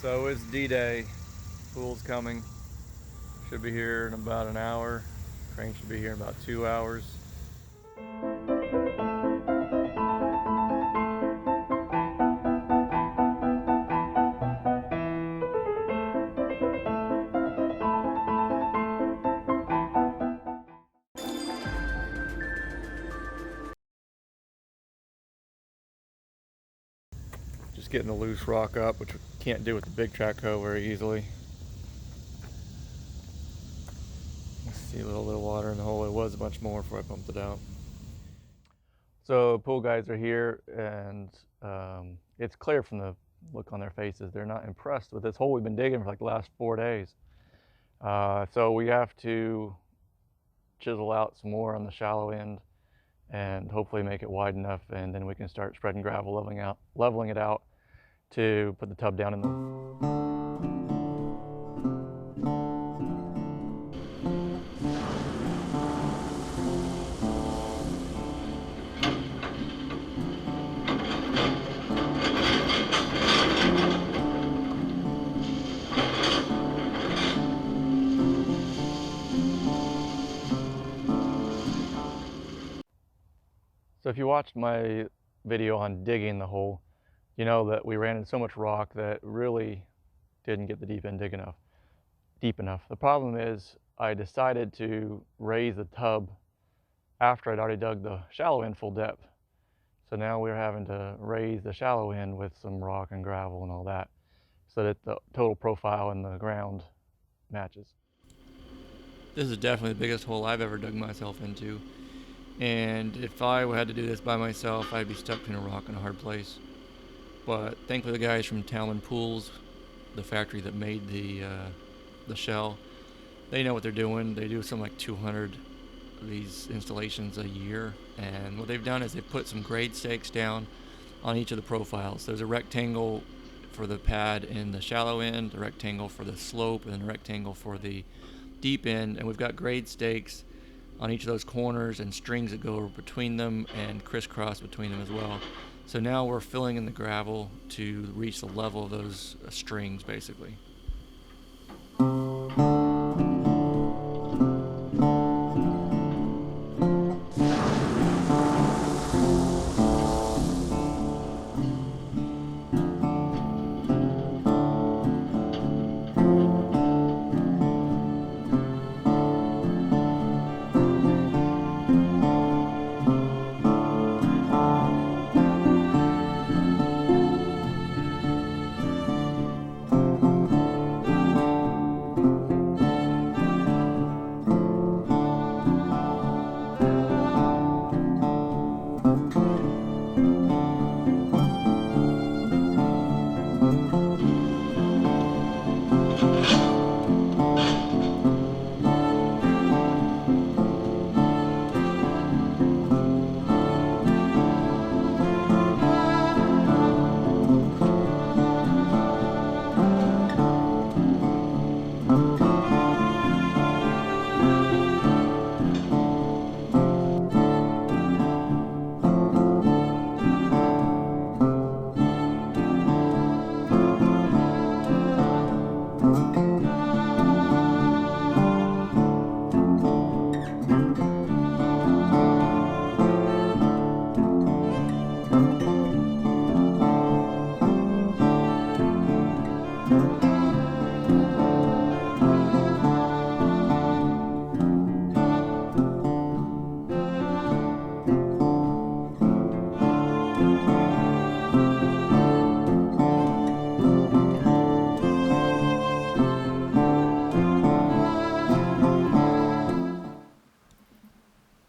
So it's D-Day. Pool's coming. Should be here in about an hour. Crane should be here in about 2 hours. Just getting the loose rock up, which we can't do with the big track hoe very easily. See a little water in the hole. It was a bunch more before I pumped it out. So pool guys are here, and it's clear from the look on their faces. They're not impressed with this hole we've been digging for like the last 4 days. So we have to chisel out some more on the shallow end and hopefully make it wide enough, and then we can start spreading gravel, leveling it out to put the tub down in the So if you watched my video on digging the hole, you know that we ran into so much rock that really didn't get the deep end deep enough. The problem is I decided to raise the tub after I'd already dug the shallow end full depth. So now we're having to raise the shallow end with some rock and gravel and all that so that the total profile in the ground matches. This is definitely the biggest hole I've ever dug myself into. And if I had to do this by myself, I'd be stuck between a rock and a hard place. But thankfully the guys from Talon Pools, the factory that made the shell, they know what they're doing. They do something like 200 of these installations a year. And what they've done is they've put some grade stakes down on each of the profiles. There's a rectangle for the pad in the shallow end, a rectangle for the slope, and then a rectangle for the deep end. And we've got grade stakes on each of those corners and strings that go between them and crisscross between them as well. So now we're filling in the gravel to reach the level of those strings basically.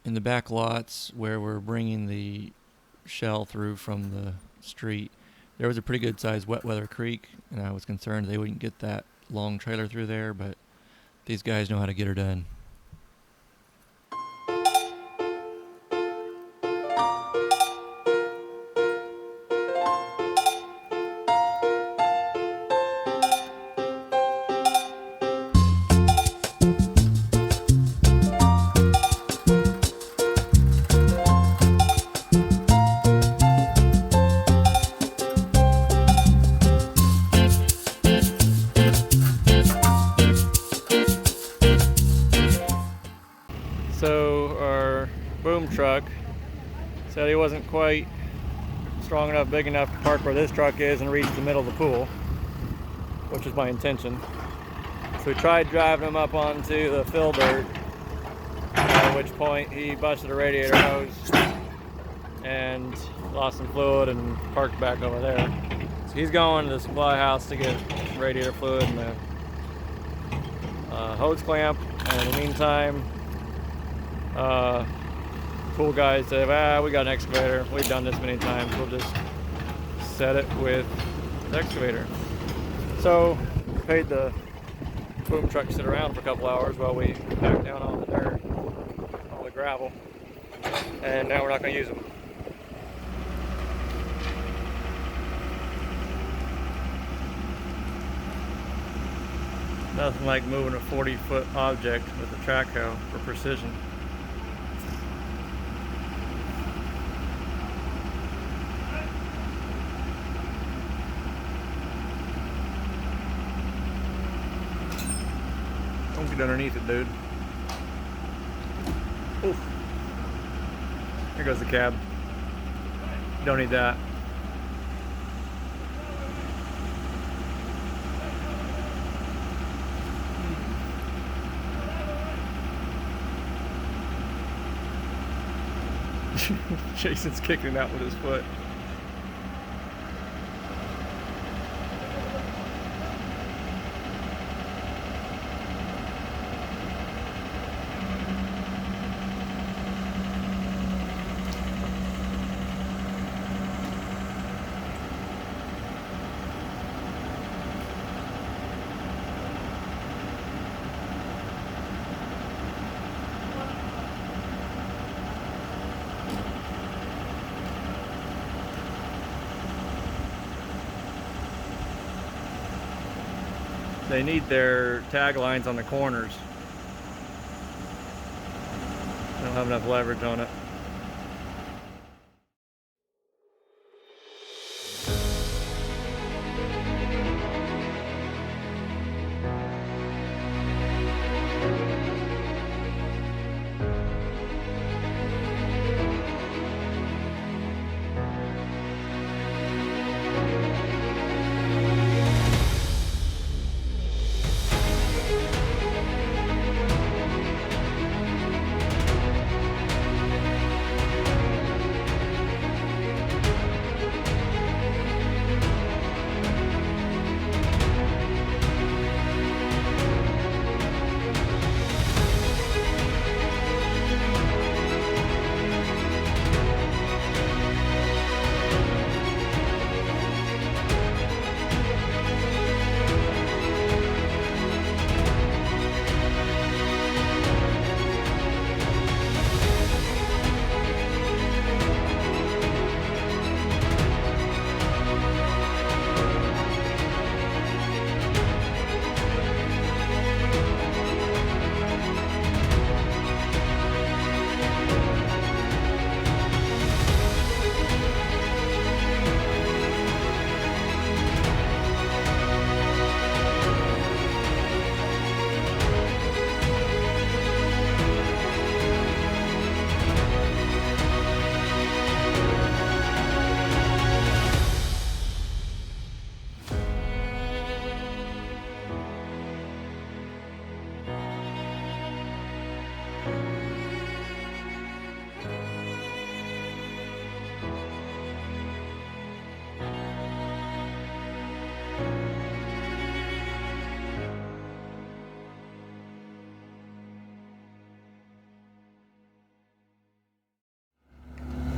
In the back lots where we're bringing the shell through from the street, there was a pretty good sized wet weather creek, and I was concerned they wouldn't get that long trailer through there, but these guys know how to get her done. truck. Said he wasn't quite strong enough, big enough to park where this truck is and reach the middle of the pool, which is my intention. So we tried driving him up onto the fill dirt, at which point he busted a radiator hose and lost some fluid and parked back over there. So he's going to the supply house to get radiator fluid and the hose clamp. And in the meantime, pool guys say, we got an excavator. We've done this many times. We'll just set it with the excavator. So paid the boom truck to sit around for a couple hours while we pack down all the dirt, all the gravel, and now we're not going to use them. Nothing like moving a 40-foot object with a track hoe for precision. Don't get underneath it, dude. Oof. Here goes the cab. Don't need that. Jason's kicking it out with his foot. They need their tag lines on the corners. They don't have enough leverage on it.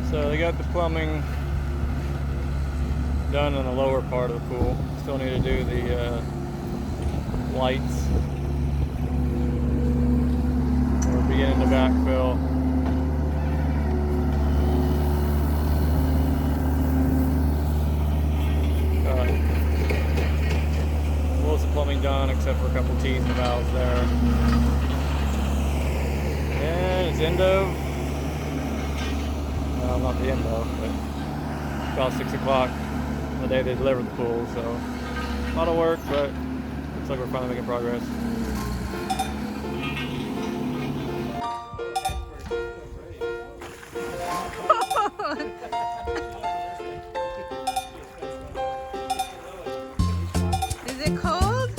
So they got the plumbing done on the lower part of the pool. Still need to do the lights. We're beginning to backfill. Most of the plumbing done except for a couple T's and valves there. And it's end of, well, not the end of, but about 6 o'clock the day they delivered the pool. So a lot of work, but looks like we're finally making progress. Is it cold?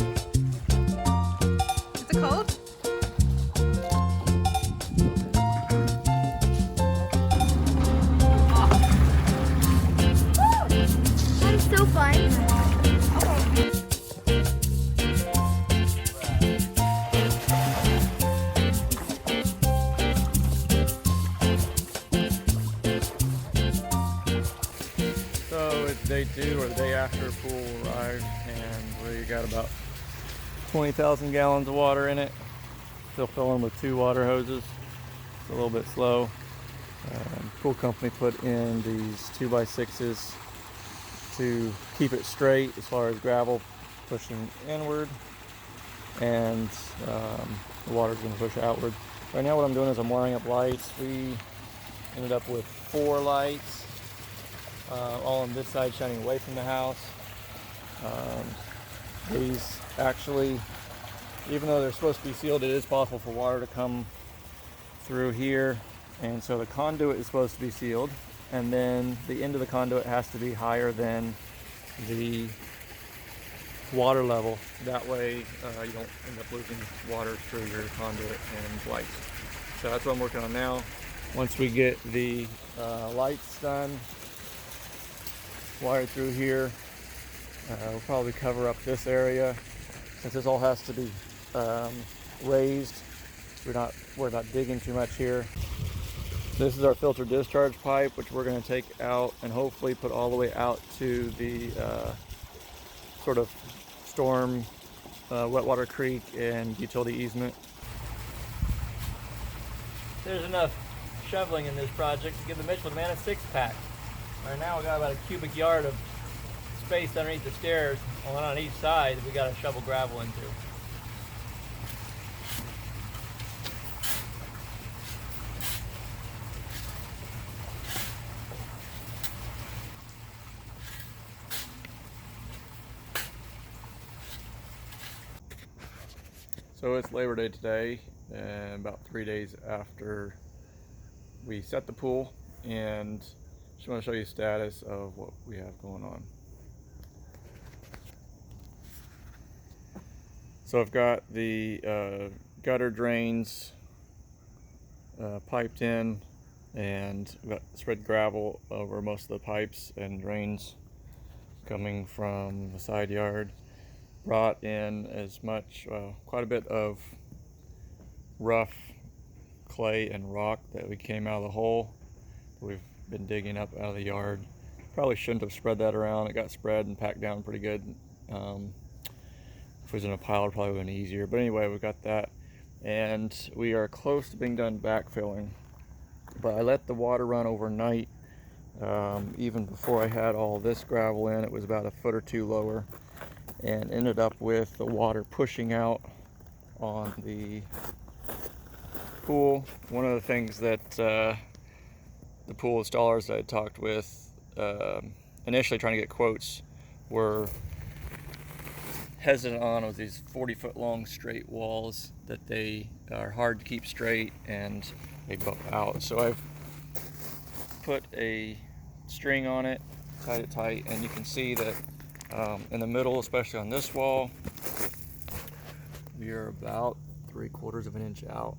Is it cold? That is so fun. So it's day 2 or the day after pool arrived, and we got about 20,000 gallons of water in it. Still filling with 2 water hoses. It's a little bit slow. Pool company put in these 2x6s to keep it straight as far as gravel pushing inward, and the water's going to push outward. Right now what I'm doing is I'm wiring up lights. We ended up with 4 lights, all on this side shining away from the house. These actually, even though they're supposed to be sealed, it is possible for water to come through here, and so the conduit is supposed to be sealed, and then the end of the conduit has to be higher than the water level. That way you don't end up losing water through your conduit and lights. So that's what I'm working on now. Once we get the lights done, wired through here, we'll probably cover up this area. Since this all has to be raised, we're not worried about digging too much here. This is our filter discharge pipe, which we're going to take out and hopefully put all the way out to the sort of storm wetwater creek and utility easement. There's enough shoveling in this project to give the Michelin man a 6-pack. Right now we got about a cubic yard of space underneath the stairs, one on each side, that we got to shovel gravel into. So it's Labor Day today, and about 3 days after we set the pool, and just want to show you the status of what we have going on. So I've got the gutter drains piped in, and I've got spread gravel over most of the pipes and drains coming from the side yard. Brought in as much, quite a bit of rough clay and rock that we came out of the hole that we've been digging up out of the yard. Probably shouldn't have spread that around. It got spread and packed down pretty good. If it was in a pile, it probably would have been easier. But anyway, we got that, and we are close to being done backfilling. But I let the water run overnight. Even before I had all this gravel in, it was about a foot or 2 lower, and ended up with the water pushing out on the pool. One of the things that the pool installers that I talked with initially trying to get quotes were hesitant on was these 40-foot long straight walls that they are hard to keep straight and they bow out. So I've put a string on it, tied it tight, and you can see that in the middle, especially on this wall, we are about 3/4 of an inch out.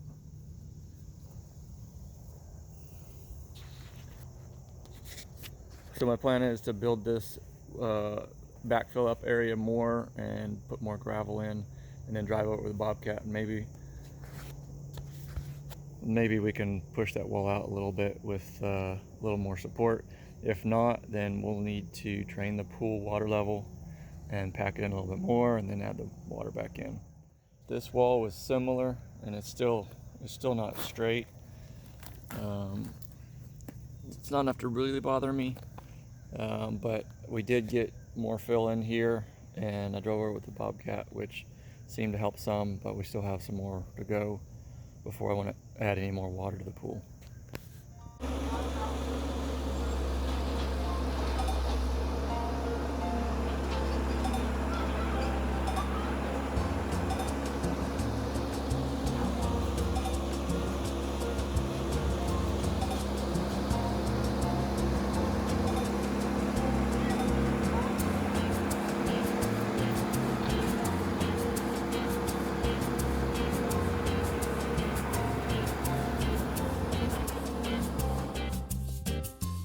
So my plan is to build this backfill up area more and put more gravel in, and then drive over with the Bobcat, and maybe we can push that wall out a little bit with a little more support. If not, then we'll need to drain the pool water level and pack it in a little bit more and then add the water back in. This wall was similar, and it's still not straight. It's not enough to really bother me, but we did get more fill in here, and I drove over with the Bobcat, which seemed to help some, but we still have some more to go before I want to add any more water to the pool.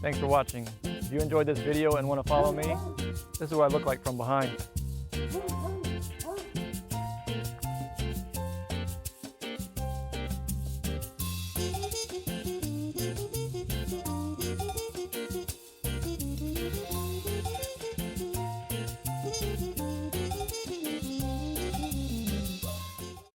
Thanks for watching. If you enjoyed this video and want to follow me, this is what I look like from behind.